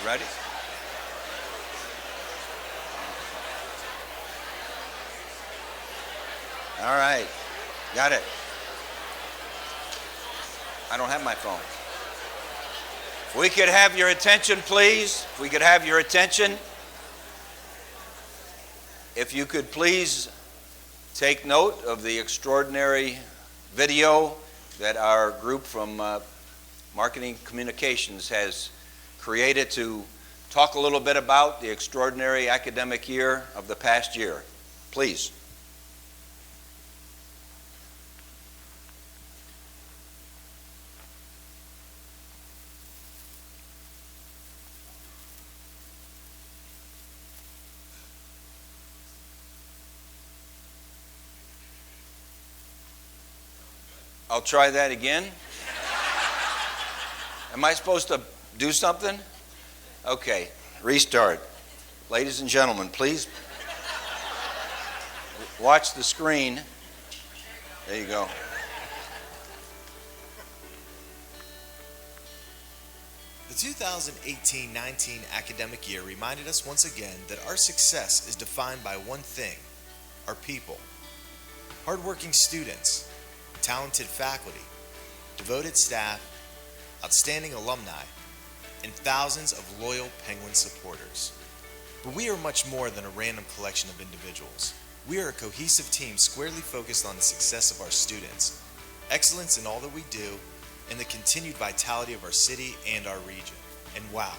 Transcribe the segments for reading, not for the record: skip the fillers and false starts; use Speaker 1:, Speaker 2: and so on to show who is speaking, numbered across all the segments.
Speaker 1: Ready? All right. Got it. I don't have my phone. If we could have your attention, please. If we could have your attention. If you could please take note of the extraordinary video that our group from Marketing Communications has created to talk a little bit about the extraordinary academic year of the past year. Please. I'll try that again. Am I supposed to do something? Okay, restart. Ladies and gentlemen, please watch the screen. There you go.
Speaker 2: The 2018-19 academic year reminded us once again that our success is defined by one thing: our people. Hardworking students, talented faculty, devoted staff, outstanding alumni, and thousands of loyal Penguin supporters. But we are much more than a random collection of individuals. We are a cohesive team squarely focused on the success of our students, excellence in all that we do, and the continued vitality of our city and our region. And wow,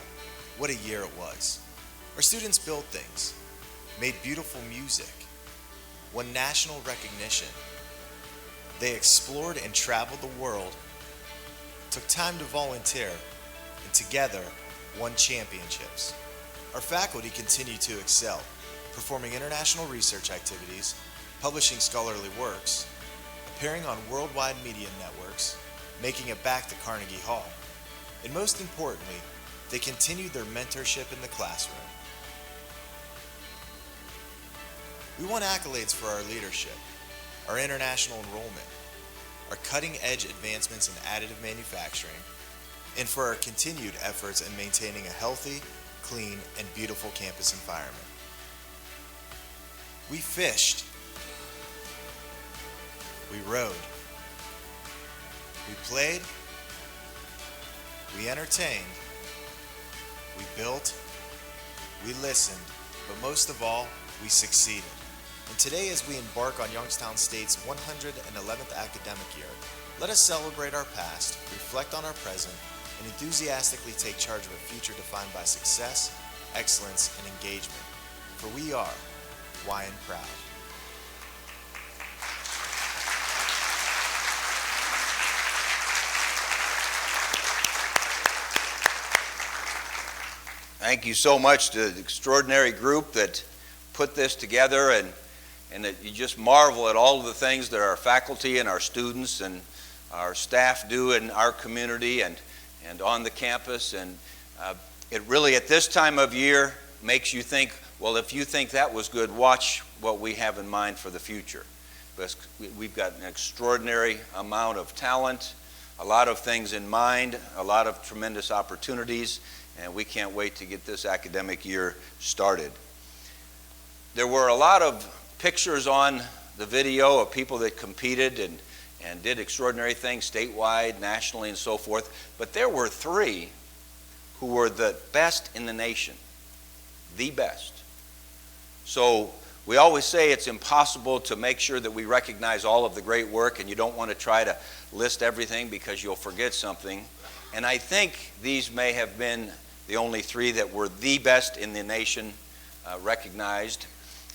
Speaker 2: what a year it was. Our students built things, made beautiful music, won national recognition. They explored and traveled the world, took time to volunteer, and together won championships. Our faculty continue to excel, performing international research activities, publishing scholarly works, appearing on worldwide media networks, making it back to Carnegie Hall. And most importantly, they continued their mentorship in the classroom. We won accolades for our leadership, our international enrollment, our cutting-edge advancements in additive manufacturing, and for our continued efforts in maintaining a healthy, clean, and beautiful campus environment. We fished. We rode. We played. We entertained. We built. We listened. But most of all, we succeeded. And today, as we embark on Youngstown State's 111th academic year, let us celebrate our past, reflect on our present, and enthusiastically take charge of a future defined by success, excellence, and engagement. For we are YN proud.
Speaker 1: Thank you so much to the extraordinary group that put this together, and that you just marvel at all of the things that our faculty and our students and our staff do in our community and on the campus. And it really, at this time of year, makes you think, well, if you think that was good, watch what we have in mind for the future. Because we've got an extraordinary amount of talent, a lot of things in mind, a lot of tremendous opportunities, and we can't wait to get this academic year started. There were a lot of pictures on the video of people that competed and did extraordinary things statewide, nationally, and so forth. But there were three who were the best in the nation, the best. So we always say it's impossible to make sure that we recognize all of the great work, and you don't want to try to list everything because you'll forget something. And I think these may have been the only three that were the best in the nation recognized.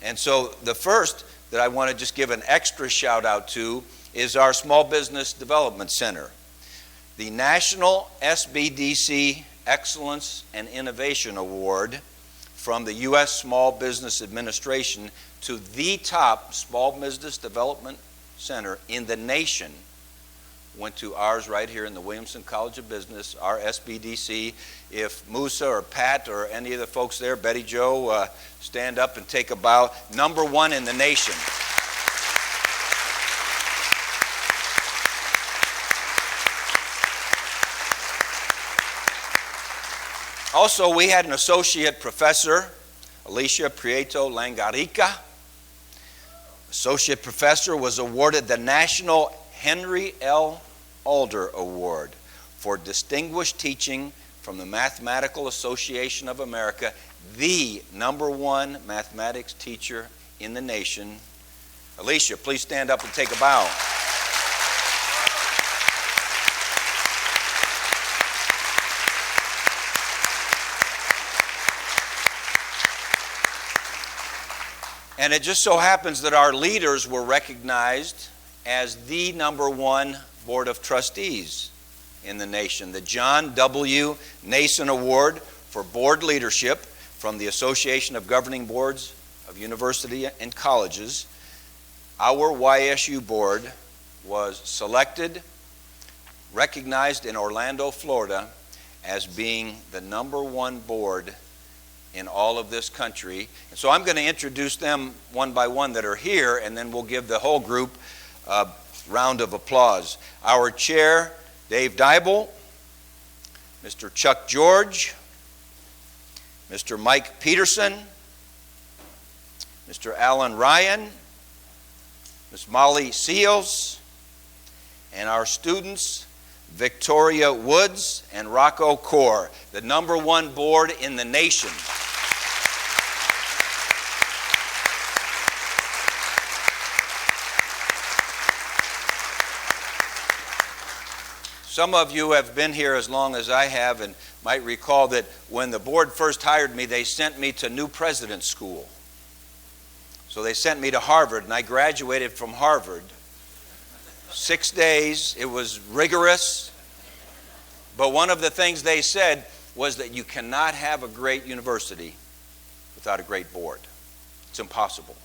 Speaker 1: And so the first that I want to just give an extra shout out to is our Small Business Development Center. The National SBDC Excellence and Innovation Award from the U.S. Small Business Administration to the top small business development center in the nation went to ours right here in the Williamson College of Business, our SBDC. If Musa or Pat or any of the folks there, Betty Jo, stand up and take a bow. Number one in the nation. Also, we had an associate professor, Alicia Prieto Langarica. Associate professor was awarded the National Henry L. Alder Award for distinguished teaching from the Mathematical Association of America, the #1 mathematics teacher in the nation. Alicia, please stand up and take a bow. And it just so happens that our leaders were recognized as the #1 Board of Trustees in the nation. The John W. Nason Award for Board Leadership from the Association of Governing Boards of University and Colleges. Our YSU board was selected, recognized in Orlando, Florida, as being the #1 board in all of this country. And so I'm going to introduce them one by one that are here, and then we'll give the whole group a round of applause. Our chair, Dave Dybel, Mr. Chuck George, Mr. Mike Peterson, Mr. Alan Ryan, Ms. Molly Seals, and our students, Victoria Woods and Rocco Core, the #1 board in the nation. Some of you have been here as long as I have and might recall that when the board first hired me, they sent me to New President School. So they sent me to Harvard, and I graduated from Harvard. 6 days, it was rigorous. But one of the things they said was that you cannot have a great university without a great board. It's impossible.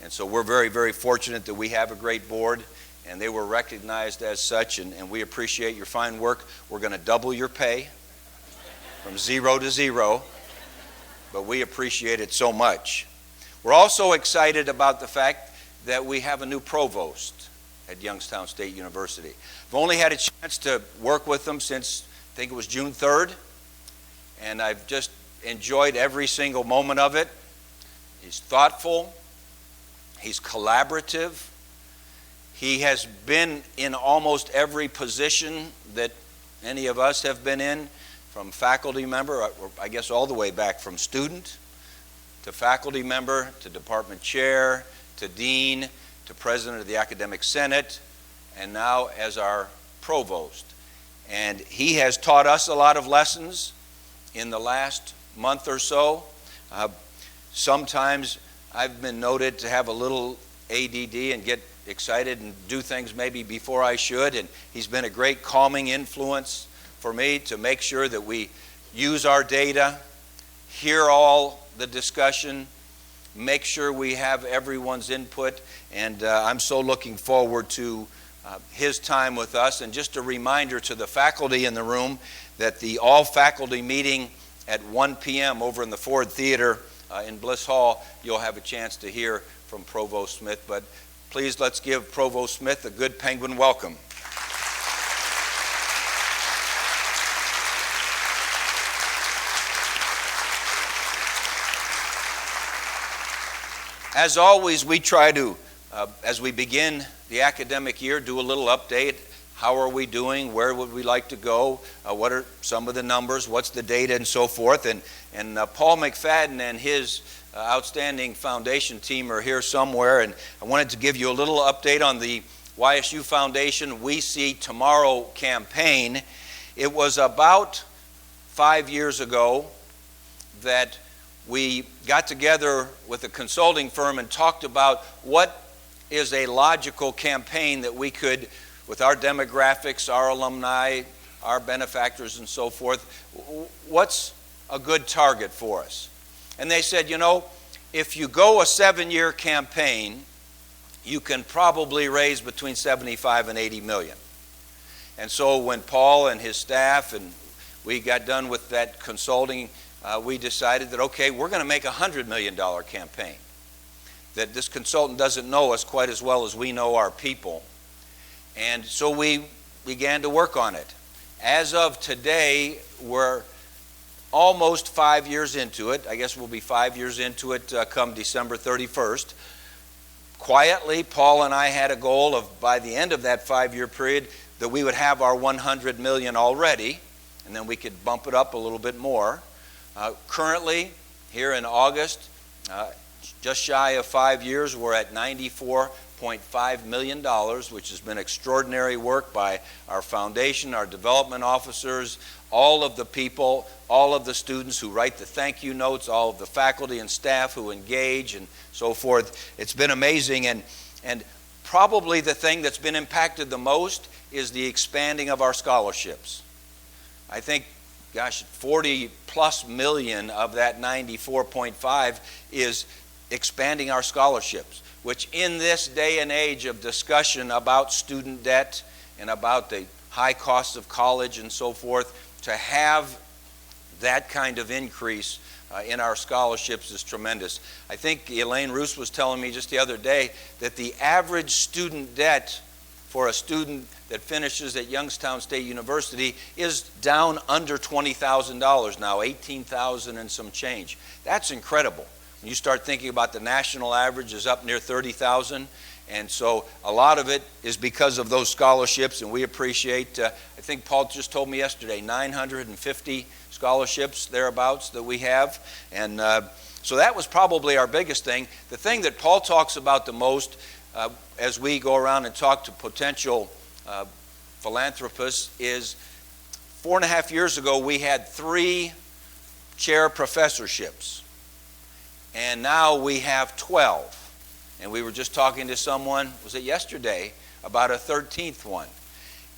Speaker 1: And so we're very, very fortunate that we have a great board, and they were recognized as such, and we appreciate your fine work. We're going to double your pay from 0 to 0, but we appreciate it so much. We're also excited about the fact that we have a new provost at Youngstown State University. I've only had a chance to work with them since, I think it was June 3rd, and I've just enjoyed every single moment of it. He's thoughtful, he's collaborative, he has been in almost every position that any of us have been in, from faculty member, or I guess all the way back from student to faculty member to department chair to dean to president of the academic senate, and now as our provost. And he has taught us a lot of lessons in the last month or so. Sometimes I've been noted to have a little ADD and get excited and do things maybe before I should, and he's been a great calming influence for me to make sure that we use our data, hear all the discussion, make sure we have everyone's input, and I'm so looking forward to his time with us. And just a reminder to the faculty in the room that the all-faculty meeting at 1 p.m. over in the Ford Theater in Bliss Hall, you'll have a chance to hear from Provost Smith. But please, let's give Provost Smith a good penguin welcome. As always, we try to, as we begin the academic year, do a little update. How are we doing? Where would we like to go? What are some of the numbers? What's the data and so forth? And Paul McFadden and his outstanding foundation team are here somewhere, and I wanted to give you a little update on the YSU Foundation We See Tomorrow campaign. It was about 5 years ago that we got together with a consulting firm and talked about what is a logical campaign that we could, with our demographics, our alumni, our benefactors and so forth, what's a good target for us? And they said, you know, if you go a 7-year campaign, you can probably raise between 75 and 80 million. And so when Paul and his staff and we got done with that consulting, we decided that, okay, we're going to make a $100 million campaign. That this consultant doesn't know us quite as well as we know our people. And so we began to work on it. As of today, we're almost 5 years into it. I guess we'll be 5 years into it come December 31st. Quietly, Paul and I had a goal of, by the end of that 5-year period, that we would have our 100 million already, and then we could bump it up a little bit more. Currently, here in August, just shy of 5 years, we're at $94.5 million, which has been extraordinary work by our foundation, our development officers, all of the people, all of the students who write the thank you notes, all of the faculty and staff who engage and so forth. It's been amazing, and probably the thing that's been impacted the most is the expanding of our scholarships. I think, gosh, 40 plus million of that 94.5 is expanding our scholarships, which in this day and age of discussion about student debt and about the high costs of college and so forth, to have that kind of increase in our scholarships is tremendous. I think Elaine Roos was telling me just the other day that the average student debt for a student that finishes at Youngstown State University is down under $20,000 now, $18,000 and some change. That's incredible. When you start thinking about the national average is up near $30,000, and so a lot of it is because of those scholarships, and we appreciate, I think Paul just told me yesterday, 950 scholarships thereabouts that we have, and so that was probably our biggest thing. The thing that Paul talks about the most as we go around and talk to potential philanthropists is 4.5 years ago we had 3 chair professorships, and now we have 12. And we were just talking to someone, was it yesterday, about a 13th one.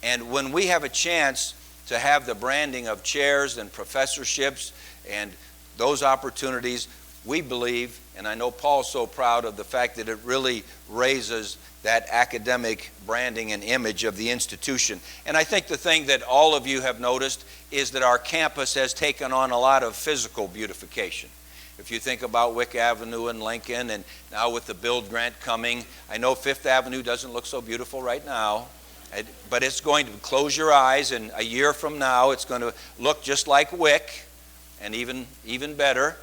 Speaker 1: And when we have a chance to have the branding of chairs and professorships and those opportunities, we believe, and I know Paul's so proud of the fact that it really raises that academic branding and image of the institution. And I think the thing that all of you have noticed is that our campus has taken on a lot of physical beautification. If you think about Wick Avenue and Lincoln, and now with the build grant coming, I know Fifth Avenue doesn't look so beautiful right now, but it's going to close your eyes, and a year from now it's going to look just like Wick, and even better.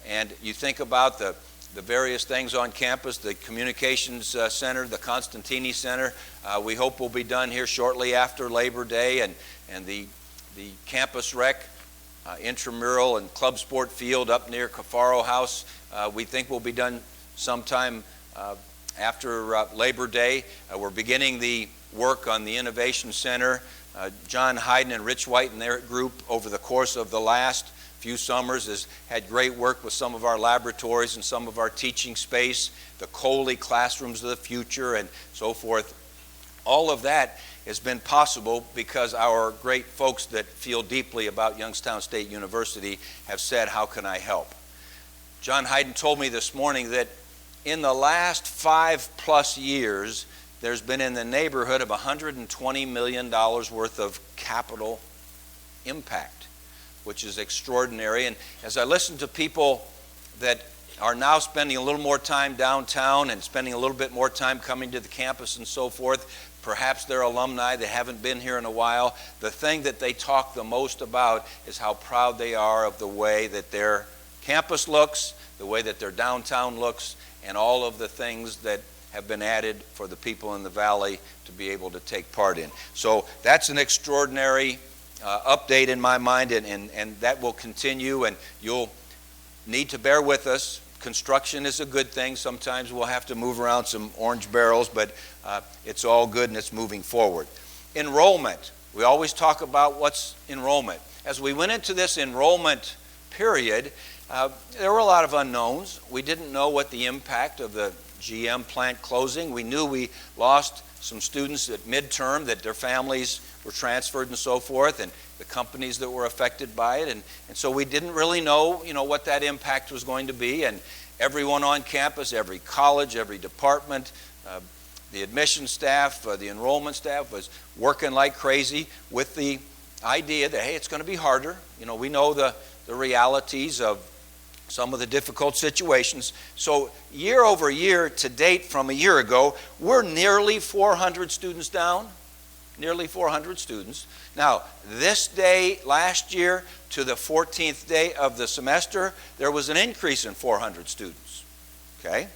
Speaker 1: And you think about the various things on campus, the Communications Center, the Constantini Center, we hope will be done here shortly after Labor Day, and the campus rec, intramural and club sport field up near Cafaro House, we think will be done sometime after Labor Day. We're beginning the work on the Innovation Center. John Hayden and Rich White and their group over the course of the last few summers has had great work with some of our laboratories and some of our teaching space, the Coley classrooms of the future and so forth. All of that has been possible because our great folks that feel deeply about Youngstown State University have said, how can I help? John Hayden told me this morning that in the last 5+ years, there's been in the neighborhood of $120 million worth of capital impact, which is extraordinary. And as I listen to people that are now spending a little more time downtown and spending a little bit more time coming to the campus and so forth, perhaps they're alumni that haven't been here in a while, the thing that they talk the most about is how proud they are of the way that their campus looks, the way that their downtown looks, and all of the things that have been added for the people in the valley to be able to take part in. So that's an extraordinary update in my mind, and that will continue, and you'll need to bear with us. Construction is a good thing. Sometimes we'll have to move around some orange barrels, but it's all good and it's moving forward. Enrollment. We always talk about what's enrollment. As we went into this enrollment period, there were a lot of unknowns. We didn't know what the impact of the GM plant closing. We knew we lost some students at midterm, that their families were transferred and so forth, and the companies that were affected by it. And so we didn't really know, what that impact was going to be. And everyone on campus, every college, every department, the admission staff, the enrollment staff was working like crazy with the idea that, hey, it's going to be harder. We know the realities of some of the difficult situations. So year over year to date from a year ago, we're nearly 400 students down. nearly 400 students. Now, this day last year to the 14th day of the semester, there was an increase in 400 students. Okay?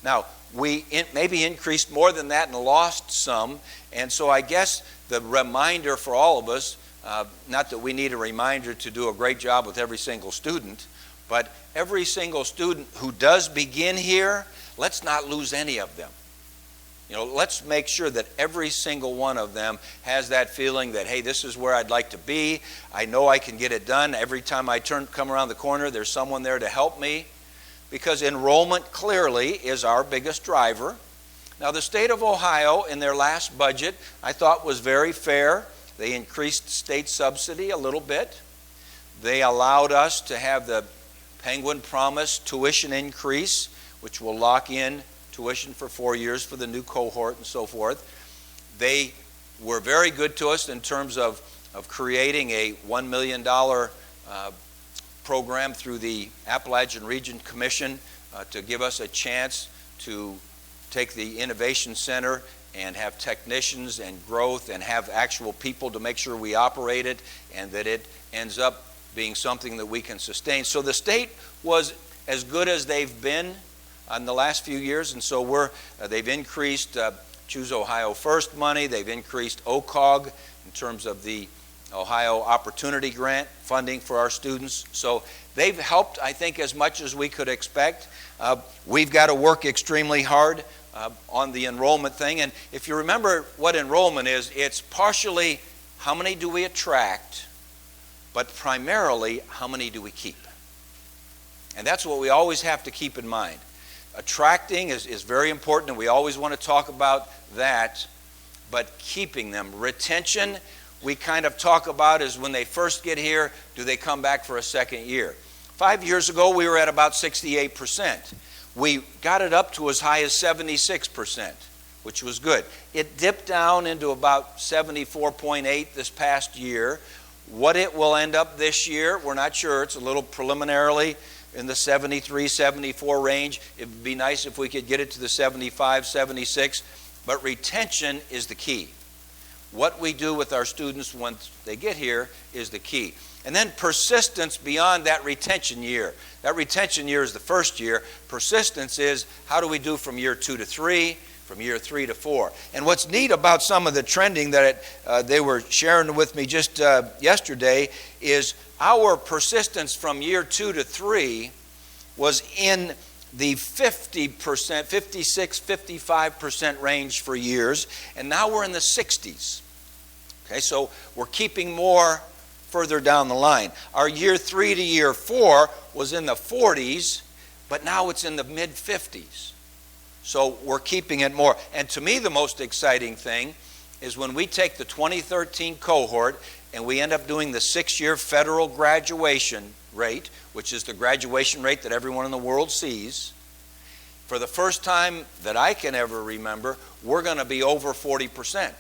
Speaker 1: Now, we maybe increased more than that and lost some, and so I guess the reminder for all of us, not that we need a reminder to do a great job with every single student, but every single student who does begin here, let's not lose any of them. You know, let's make sure that every single one of them has that feeling that, hey, this is where I'd like to be. I know I can get it done. Every time I come around the corner, there's someone there to help me. Because enrollment clearly is our biggest driver. Now, the state of Ohio, in their last budget, I thought was very fair. They increased state subsidy a little bit. They allowed us to have the Penguin Promise tuition increase, which will lock in tuition for 4 years for the new cohort and so forth. They were very good to us in terms of creating a $1 million program through the Appalachian Region Commission to give us a chance to take the Innovation Center and have technicians and growth and have actual people to make sure we operate it and that it ends up being something that we can sustain. So the state was as good as they've been in the last few years, and so they've increased Choose Ohio First money. They've increased OCOG in terms of the Ohio Opportunity Grant funding for our students. So they've helped, I think, as much as we could expect. We've got to work extremely hard on the enrollment thing. And if you remember what enrollment is, it's partially how many do we attract, but primarily how many do we keep. And that's what we always have to keep in mind. Attracting is very important, and we always want to talk about that, but keeping them. Retention, we kind of talk about is when they first get here, do they come back for a second year? 5 years ago, we were at about 68%. We got it up to as high as 76%, which was good. It dipped down into about 74.8 this past year. What it will end up this year, we're not sure. It's a little preliminarily in the 73, 74 range. It would be nice if we could get it to the 75, 76, but retention is the key. What we do with our students once they get here is the key. And then persistence beyond that retention year. That retention year is the first year. Persistence is how do we do from year 2 to 3, from year 3 to 4. And what's neat about some of the trending that they were sharing with me just yesterday is our persistence from year 2 to 3 was in the 50%, 56, 55% range for years, and now we're in the 60s. Okay, so we're keeping more further down the line. Our year 3 to year 4 was in the 40s, but now it's in the mid-50s. So we're keeping it more. And to me, the most exciting thing is when we take the 2013 cohort and we end up doing the 6-year federal graduation rate, which is the graduation rate that everyone in the world sees. For the first time that I can ever remember, we're going to be over 40%.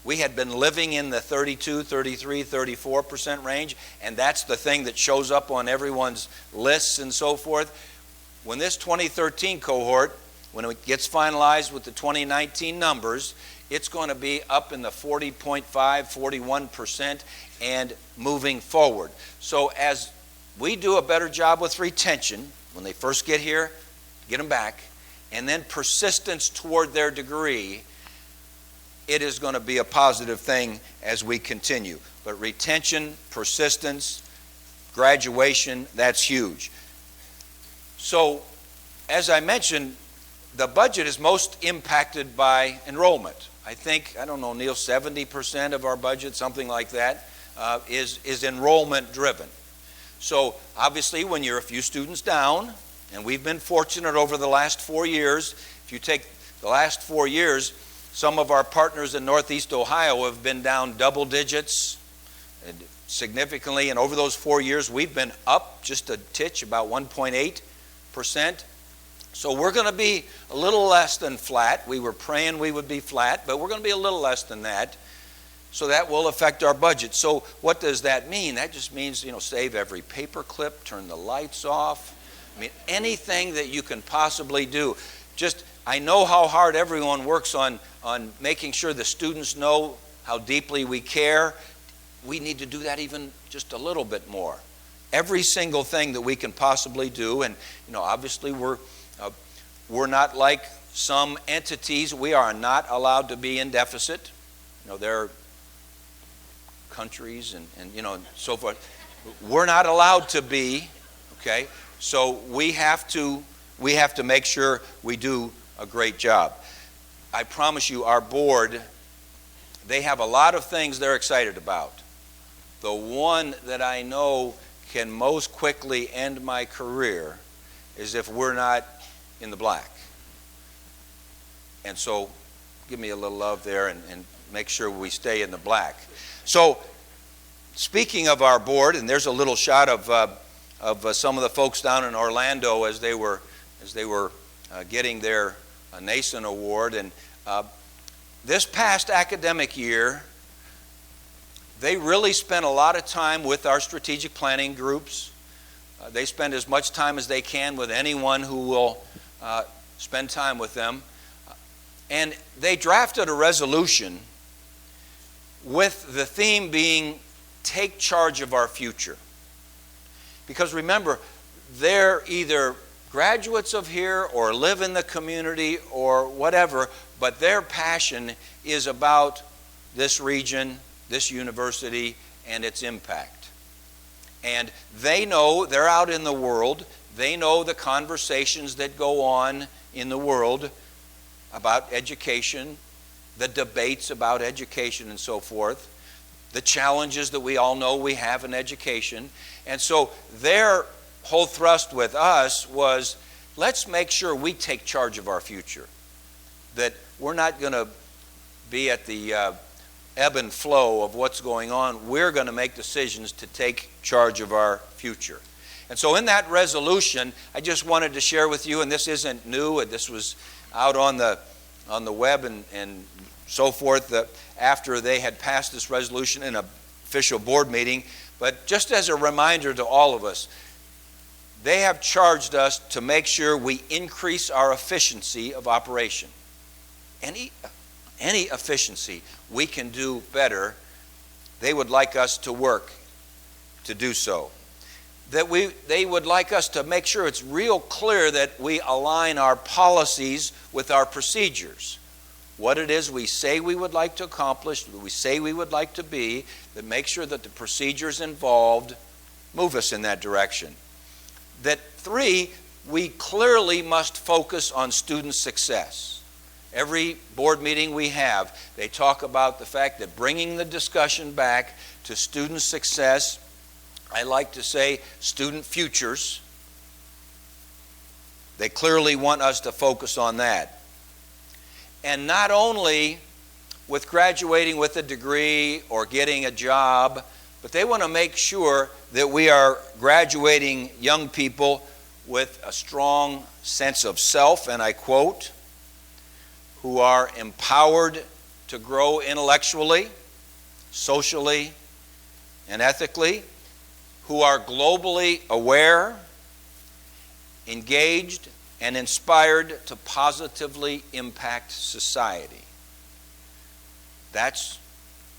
Speaker 1: We had been living in the 32, 33, 34% range, and that's the thing that shows up on everyone's lists and so forth. When this 2013 cohort, when it gets finalized with the 2019 numbers, it's going to be up in the 40.5, 41% and moving forward. So as we do a better job with retention, when they first get here, get them back, and then persistence toward their degree, it is going to be a positive thing as we continue. But retention, persistence, graduation, that's huge. So, as I mentioned, the budget is most impacted by enrollment. I think, I don't know, Neil, 70% of our budget, something like that, is enrollment driven. So, obviously, when you're a few students down, and we've been fortunate over the last 4 years, if you take the last 4 years, some of our partners in Northeast Ohio have been down double digits significantly, and over those 4 years, we've been up just a titch, about 1.8%. So we're going to be a little less than flat. We were praying we would be flat, but we're going to be a little less than that. So that will affect our budget. So what does that mean? That just means, save every paper clip, turn the lights off. I mean, anything that you can possibly do. Just, I know how hard everyone works on making sure the students know how deeply we care, we need to do that even just a little bit more. Every single thing that we can possibly do, and obviously we're not like some entities. We are not allowed to be in deficit. There are countries and so forth. We're not allowed to be, okay? So we have to make sure we do a great job. I promise you, our board, they have a lot of things they're excited about. The one that I know can most quickly end my career is if we're not in the black. And so give me a little love there and make sure we stay in the black. So speaking of our board, and there's a little shot of some of the folks down in Orlando as they were getting their Nason Award. And this past academic year, they really spent a lot of time with our strategic planning groups. They spend as much time as they can with anyone who will spend time with them. And they drafted a resolution with the theme being, take charge of our future. Because remember, they're either graduates of here or live in the community or whatever, but their passion is about this region, this university, and its impact. And they know, they're out in the world, they know the conversations that go on in the world about education, the debates about education and so forth, the challenges that we all know we have in education. And so their whole thrust with us was, let's make sure we take charge of our future. That we're not going to be at the ebb and flow of what's going on. We're going to make decisions to take charge of our future. And so in that resolution, I just wanted to share with you, and this isn't new, this was out on the web and so forth after they had passed this resolution in an official board meeting. But just as a reminder to all of us, they have charged us to make sure we increase our efficiency of operation. Any efficiency we can do better, they would like us to work to do so. They would like us to make sure it's real clear that we align our policies with our procedures. What it is we say we would like to accomplish, what we say we would like to be, that make sure that the procedures involved move us in that direction. That 3, we clearly must focus on student success. Every board meeting we have, they talk about the fact that bringing the discussion back to student success, I like to say student futures. They clearly want us to focus on that. And not only with graduating with a degree or getting a job, but they want to make sure that we are graduating young people with a strong sense of self, and I quote, who are empowered to grow intellectually, socially, and ethically, who are globally aware, engaged, and inspired to positively impact society. That's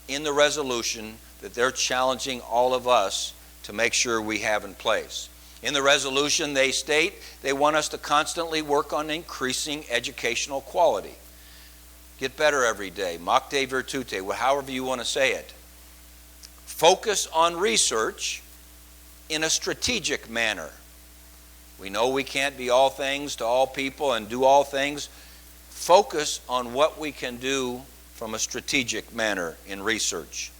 Speaker 1: in the resolution that they're challenging all of us to make sure we have in place. In the resolution, they state they want us to constantly work on increasing educational quality. Get better every day. Macte virtute, however you want to say it. Focus on research in a strategic manner. We know we can't be all things to all people and do all things. Focus on what we can do from a strategic manner in research.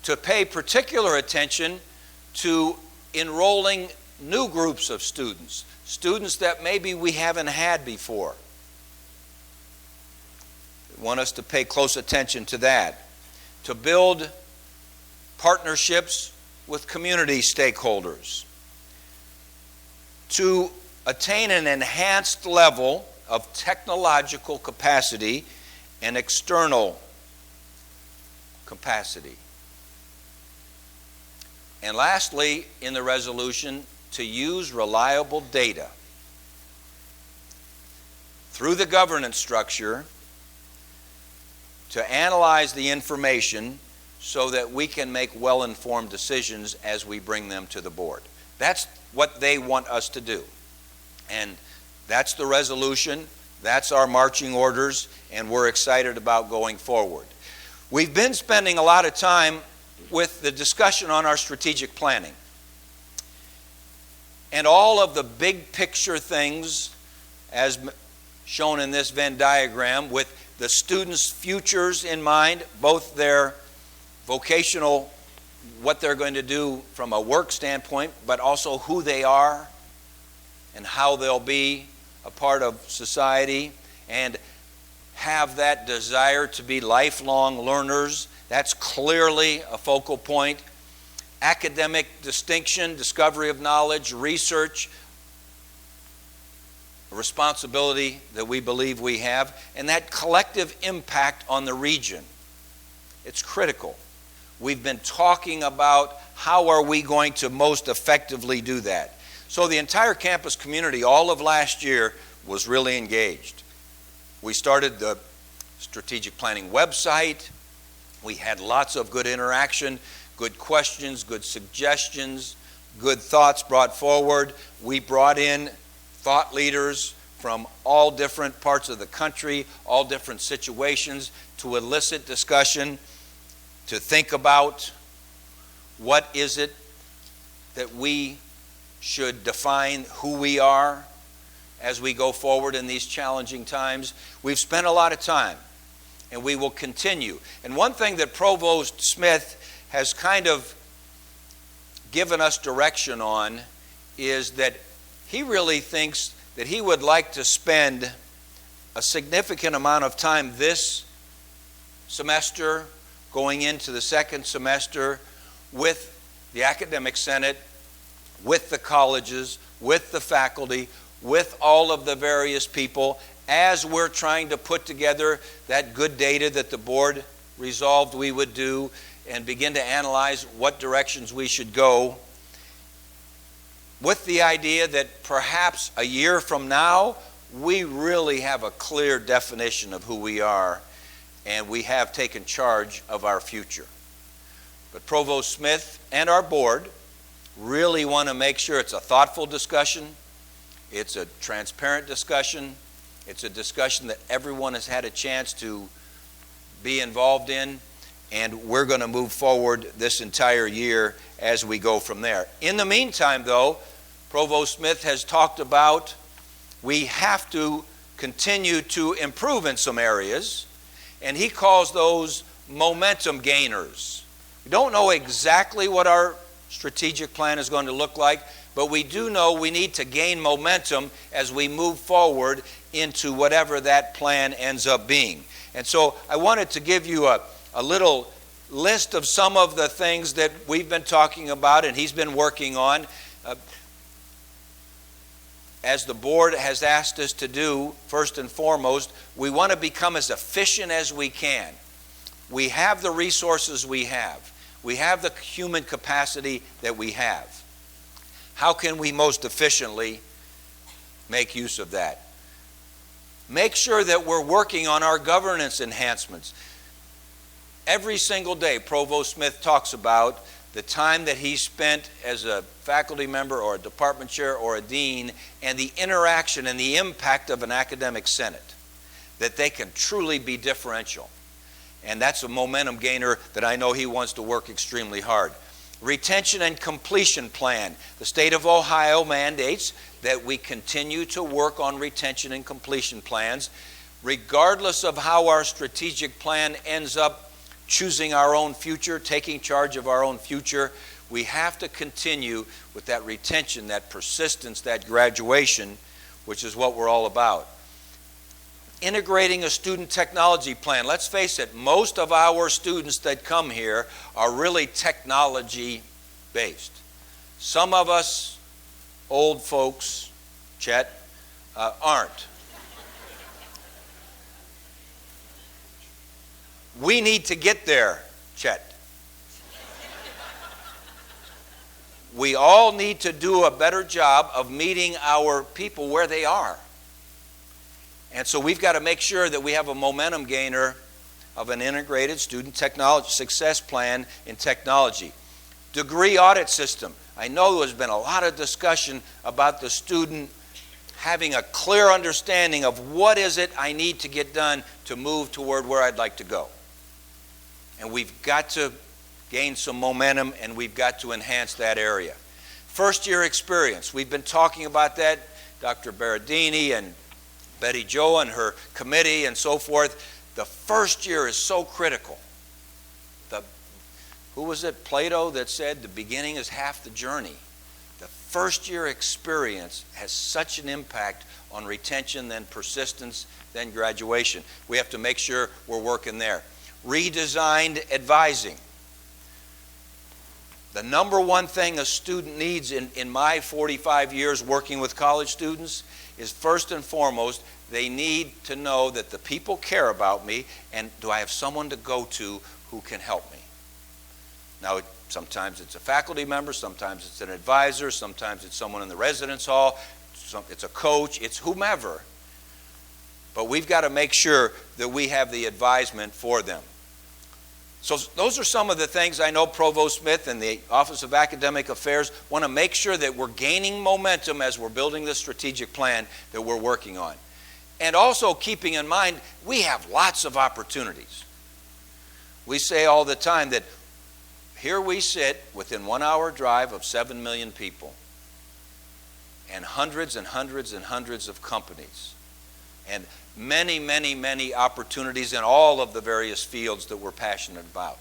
Speaker 1: To pay particular attention to enrolling new groups of students, students that maybe we haven't had before. They want us to pay close attention to that. To build partnerships with community stakeholders. To attain an enhanced level of technological capacity and external capacity. And lastly, in the resolution, to use reliable data. Through the governance structure, to analyze the information so that we can make well-informed decisions as we bring them to the board. That's what they want us to do. And that's the resolution, that's our marching orders, and we're excited about going forward. We've been spending a lot of time with the discussion on our strategic planning. And all of the big picture things, as shown in this Venn diagram, with the students' futures in mind, both their vocational, what they're going to do from a work standpoint, but also who they are and how they'll be a part of society and have that desire to be lifelong learners. That's clearly a focal point. Academic distinction, discovery of knowledge, research, a responsibility that we believe we have, and that collective impact on the region. It's critical. We've been talking about how are we going to most effectively do that. So the entire campus community, all of last year, was really engaged. We started the strategic planning website. We had lots of good interaction, good questions, good suggestions, good thoughts brought forward. We brought in thought leaders from all different parts of the country, all different situations, to elicit discussion, to think about what is it that we should define who we are as we go forward in these challenging times. We've spent a lot of time, and we will continue. And one thing that Provost Smith has kind of given us direction on is that he really thinks that he would like to spend a significant amount of time this semester, going into the second semester, with the Academic Senate, with the colleges, with the faculty, with all of the various people, as we're trying to put together that good data that the board resolved we would do and begin to analyze what directions we should go, with the idea that perhaps a year from now, we really have a clear definition of who we are, and we have taken charge of our future. But Provost Smith and our board really want to make sure it's a thoughtful discussion, it's a transparent discussion, it's a discussion that everyone has had a chance to be involved in, and we're going to move forward this entire year as we go from there. In the meantime, though, Provost Smith has talked about we have to continue to improve in some areas, and he calls those momentum gainers. We don't know exactly what our strategic plan is going to look like, but we do know we need to gain momentum as we move forward into whatever that plan ends up being. And so I wanted to give you a little list of some of the things that we've been talking about and he's been working on. As the board has asked us to do, first and foremost, we want to become as efficient as we can. We have the resources we have. We have the human capacity that we have. How can we most efficiently make use of that? Make sure that we're working on our governance enhancements. Every single day, Provost Smith talks about the time that he spent as a faculty member or a department chair or a dean and the interaction and the impact of an academic senate, that they can truly be differential. And that's a momentum gainer that I know he wants to work extremely hard. Retention and completion plan. The state of Ohio mandates that we continue to work on retention and completion plans, regardless of how our strategic plan ends up choosing our own future, taking charge of our own future. We have to continue with that retention, that persistence, that graduation, which is what we're all about. Integrating a student technology plan. Let's face it, most of our students that come here are really technology based. Some of us, old folks, Chet, aren't. We need to get there, Chet. We all need to do a better job of meeting our people where they are. And so we've got to make sure that we have a momentum gainer of an integrated student technology success plan in technology. Degree audit system. I know there's been a lot of discussion about the student having a clear understanding of what is it I need to get done to move toward where I'd like to go. And we've got to gain some momentum, and we've got to enhance that area. First year experience. We've been talking about that. Dr. Berardini and Betty Jo and her committee and so forth. The first year is so critical. Who was it, Plato, that said the beginning is half the journey? The first year experience has such an impact on retention, then persistence, then graduation. We have to make sure we're working there. Redesigned advising. The number one thing a student needs in my 45 years working with college students is, first and foremost, they need to know that the people care about me, and do I have someone to go to who can help me? Now, sometimes it's a faculty member, sometimes it's an advisor, sometimes it's someone in the residence hall, it's a coach, it's whomever. But we've got to make sure that we have the advisement for them. So those are some of the things I know Provost Smith and the Office of Academic Affairs want to make sure that we're gaining momentum as we're building the strategic plan that we're working on. And also keeping in mind, we have lots of opportunities. We say all the time that here we sit within 1 hour drive of 7 million people and hundreds and hundreds and hundreds of companies and many, many, many opportunities in all of the various fields that we're passionate about.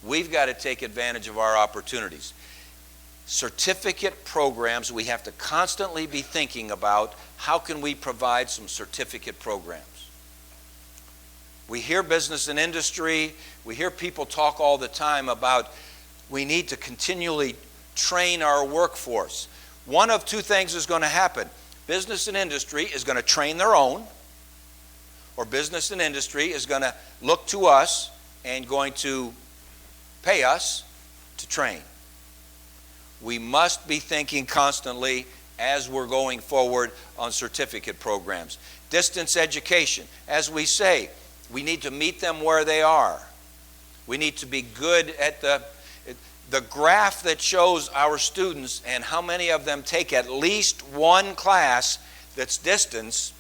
Speaker 1: We've got to take advantage of our opportunities. Certificate programs, we have to constantly be thinking about how can we provide some certificate programs. We hear business and industry, we hear people talk all the time about we need to continually train our workforce. One of two things is going to happen. Business and industry is going to train their own, or business and industry is going to look to us and going to pay us to train. We must be thinking constantly as we're going forward on certificate programs. Distance education. As we say, we need to meet them where they are. We need to be good at the graph that shows our students and how many of them take at least one class that's distance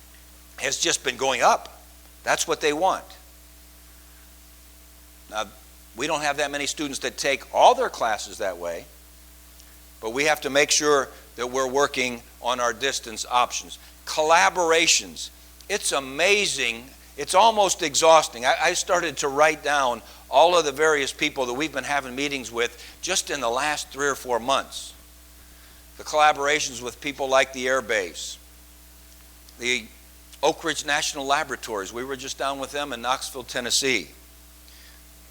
Speaker 1: has just been going up. That's what they want. Now, we don't have that many students that take all their classes that way, but we have to make sure that we're working on our distance options. Collaborations. It's amazing. It's almost exhausting. I started to write down all of the various people that we've been having meetings with just in the last 3 or 4 months. The collaborations with people like the Air Base, the Oak Ridge National Laboratories. We were just down with them in Knoxville, Tennessee.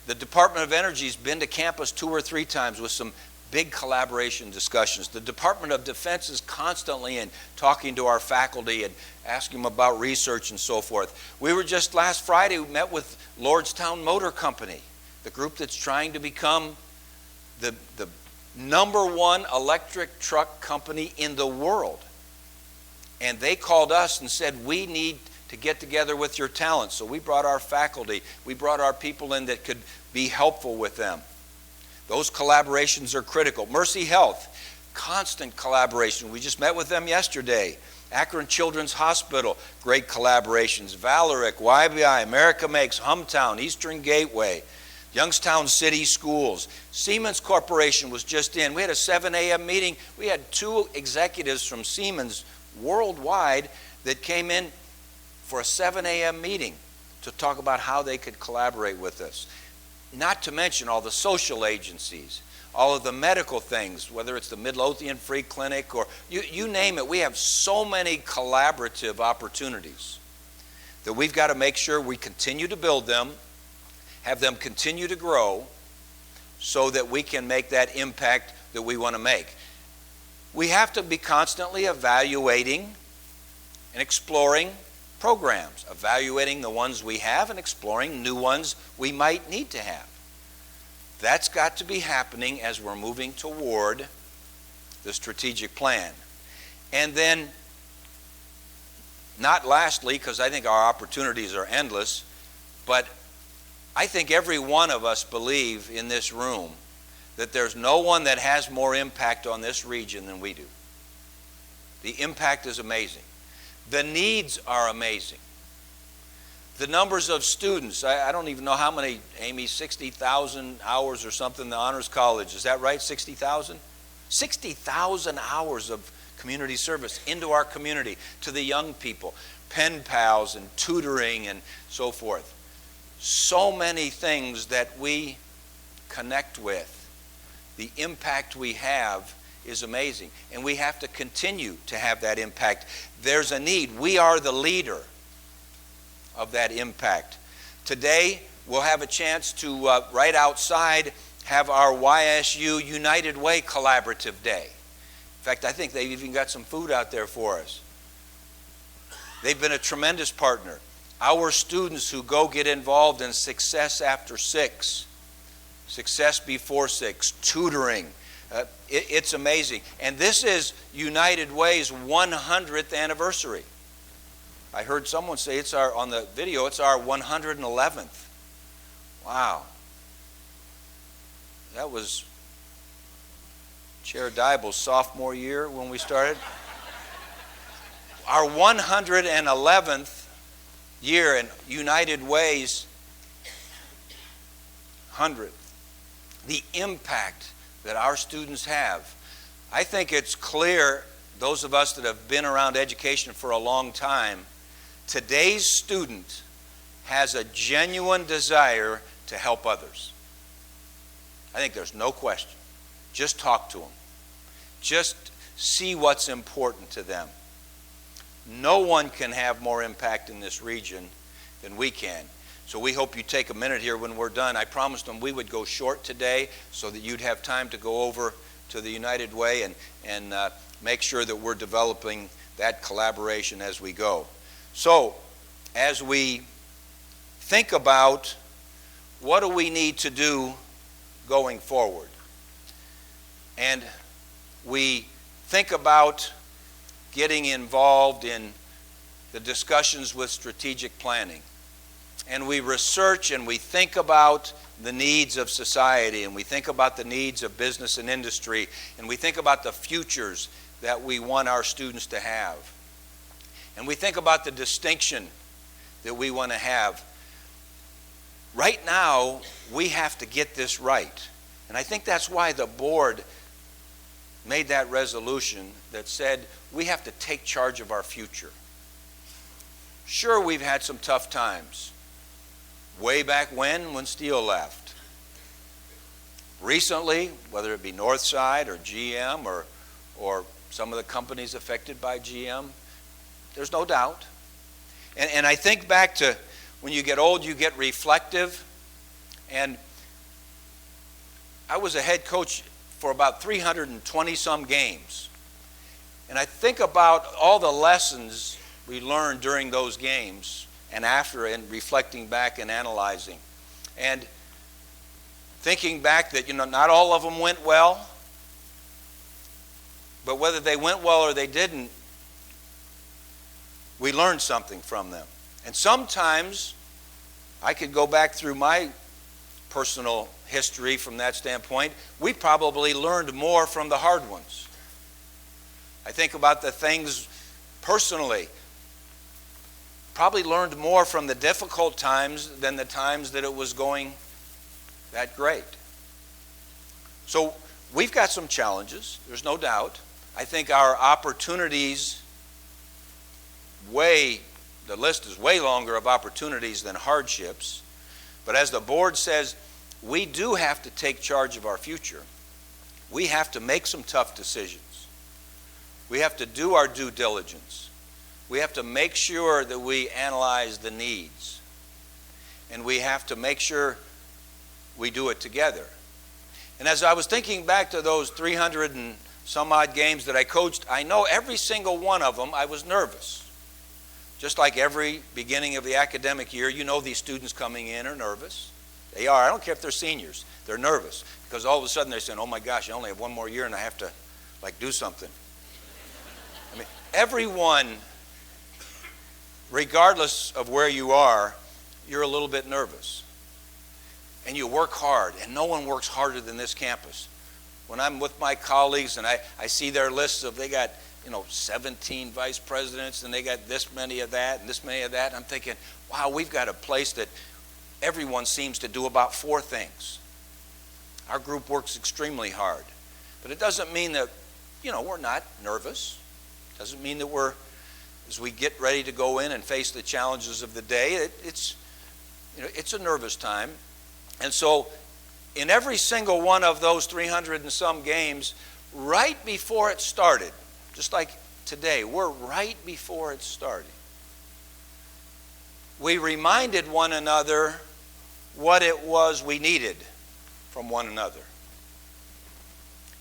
Speaker 1: The Department of Energy's been to campus 2 or 3 times with some big collaboration discussions. The Department of Defense is constantly in talking to our faculty and asking them about research and so forth. We were just last Friday, we met with Lordstown Motor Company, the group that's trying to become the #1 electric truck company in the world. And they called us and said, we need to get together with your talent. So we brought our faculty, we brought our people in that could be helpful with them. Those collaborations are critical. Mercy Health, constant collaboration. We just met with them yesterday. Akron Children's Hospital, great collaborations. Valeric, YBI, America Makes, Humtown, Eastern Gateway, Youngstown City Schools. Siemens Corporation was just in. We had a 7 a.m. meeting. We had 2 executives from Siemens worldwide that came in for a 7 a.m. meeting to talk about how they could collaborate with us. Not to mention all the social agencies, all of the medical things, whether it's the Midlothian Free Clinic or you name it. We have so many collaborative opportunities that we've got to make sure we continue to build them, have them continue to grow so that we can make that impact that we want to make. We have to be constantly evaluating and exploring programs, evaluating the ones we have and exploring new ones we might need to have. That's got to be happening as we're moving toward the strategic plan. And then, not lastly, because I think our opportunities are endless, but I think every one of us believe in this room that there's no one that has more impact on this region than we do. The impact is amazing. The needs are amazing. The numbers of students, I don't even know how many, Amy, 60,000 hours or something in the Honors College. Is that right, 60,000? 60,000 hours of community service into our community, to the young people, pen pals and tutoring and so forth. So many things that we connect with. The impact we have is amazing, and we have to continue to have that impact. There's a need. We are the leader of that impact. Today, we'll have a chance to, right outside, have our YSU United Way Collaborative Day. In fact, I think they've even got some food out there for us. They've been a tremendous partner. Our students who go get involved in Success After 6, Success Before 6, tutoring, it's amazing. And this is United Way's 100th anniversary. I heard someone say it's on the video, it's our 111th. Wow. That was Chair Dybel's sophomore year when we started. Our 111th year in United Way's 100th. The impact that our students have. I think it's clear, those of us that have been around education for a long time, today's student has a genuine desire to help others. I think there's no question. Just talk to them. Just see what's important to them. No one can have more impact in this region than we can. So we hope you take a minute here when we're done. I promised them we would go short today so that you'd have time to go over to the United Way and make sure that we're developing that collaboration as we go. So as we think about what do we need to do going forward, and we think about getting involved in the discussions with strategic planning, and we research and we think about the needs of society, and we think about the needs of business and industry, and we think about the futures that we want our students to have, and we think about the distinction that we want to have. Right now, we have to get this right. And I think that's why the board made that resolution that said we have to take charge of our future. Sure, we've had some tough times. Way back when Steele left. Recently, whether it be Northside or GM or some of the companies affected by GM, there's no doubt. And I think back to when you get old, you get reflective. And I was a head coach for about 320 some games. And I think about all the lessons we learned during those games and after, and reflecting back and analyzing. And thinking back that, not all of them went well, but whether they went well or they didn't, we learned something from them. And sometimes I could go back through my personal history from that standpoint. We probably learned more from the hard ones. I think about the things personally. Probably learned more from the difficult times than the times that it was going that great. So we've got some challenges, there's no doubt. I think our opportunities the list is way longer of opportunities than hardships. But as the board says, we do have to take charge of our future. We have to make some tough decisions. We have to do our due diligence. We have to make sure that we analyze the needs. And we have to make sure we do it together. And as I was thinking back to those 300 and some odd games that I coached, I know every single one of them I was nervous. Just like every beginning of the academic year, these students coming in are nervous. They are. I don't care if they're seniors. They're nervous because all of a sudden they're saying, oh my gosh, I only have one more year and I have to do something. I mean, everyone, regardless of where you are, you're a little bit nervous. and you work hard, and no one works harder than this campus. When I'm with my colleagues and I see their lists of, they got 17 vice presidents, and they got this many of that and this many of that, and I'm thinking, wow, we've got a place that everyone seems to do about 4 things. Our group works extremely hard. But it doesn't mean that, we're not nervous. It doesn't mean that we're, as we get ready to go in and face the challenges of the day, it's a nervous time. And so in every single one of those 300 and some games, right before it started, just like today, we're right before it started, we reminded one another what it was we needed from one another.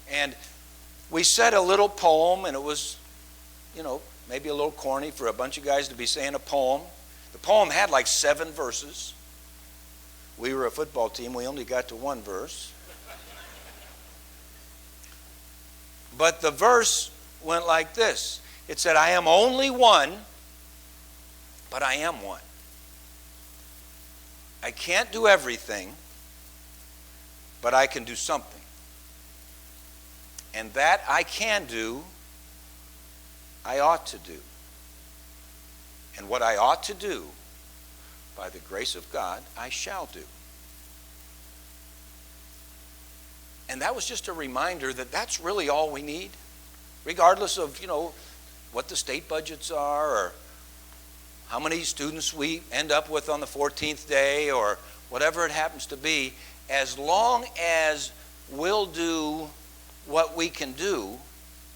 Speaker 1: And we said a little poem, and it was, maybe a little corny for a bunch of guys to be saying a poem. The poem had like 7 verses. We were a football team. We only got to 1 verse. But the verse went like this. It said, I am only one, but I am one. I can't do everything, but I can do something. And that I can do, I ought to do. And what I ought to do, by the grace of God, I shall do. And that was just a reminder that that's really all we need, regardless of, what the state budgets are, or how many students we end up with on the 14th day, or whatever it happens to be. As long as we'll do what we can do,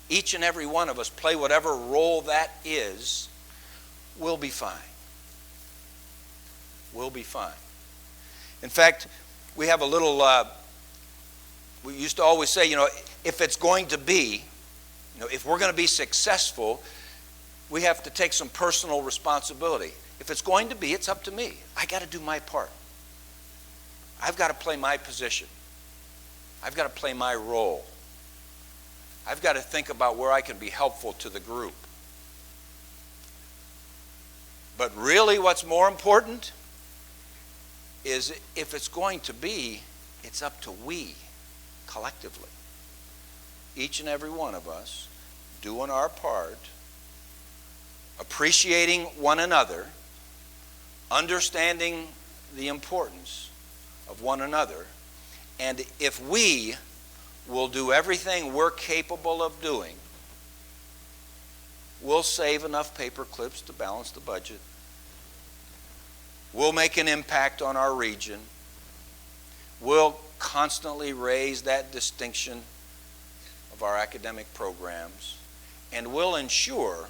Speaker 1: each and every one of us play whatever role that is, we'll be fine. We'll be fine. In fact, we have a little, we used to always say, if it's going to be, if we're going to be successful, we have to take some personal responsibility. If it's going to be, it's up to me. I got to do my part. I've got to play my position. I've got to play my role. I've got to think about where I can be helpful to the group. But really what's more important is if it's going to be, it's up to we collectively. Each and every one of us doing our part, appreciating one another, understanding the importance of one another, and if we will do everything we're capable of doing, we'll save enough paper clips to balance the budget. We'll make an impact on our region. We'll constantly raise that distinction of our academic programs, and we'll ensure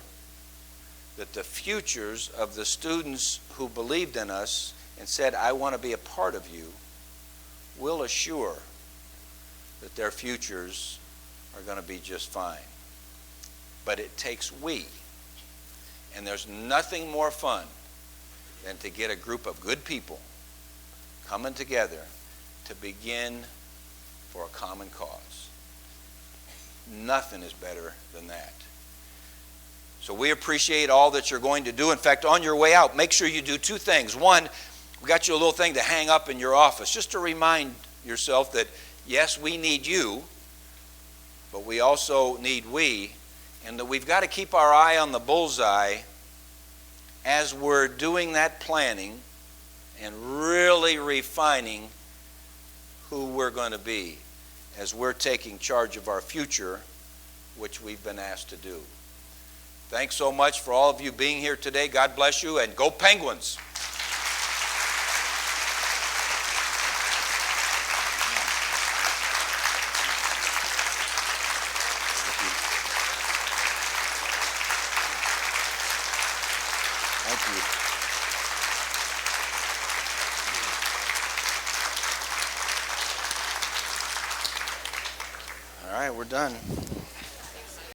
Speaker 1: that the futures of the students who believed in us and said, I want to be a part of you, will assure that their futures are going to be just fine. But it takes we. And there's nothing more fun than to get a group of good people coming together to begin for a common cause. Nothing is better than that. So we appreciate all that you're going to do. In fact, on your way out, make sure you do 2 things. One, we got you a little thing to hang up in your office, just to remind yourself that, yes, we need you, but we also need we, and that we've got to keep our eye on the bullseye as we're doing that planning and really refining who we're going to be as we're taking charge of our future, which we've been asked to do. Thanks so much for all of you being here today. God bless you, and go Penguins! Thank you. All right, we're done.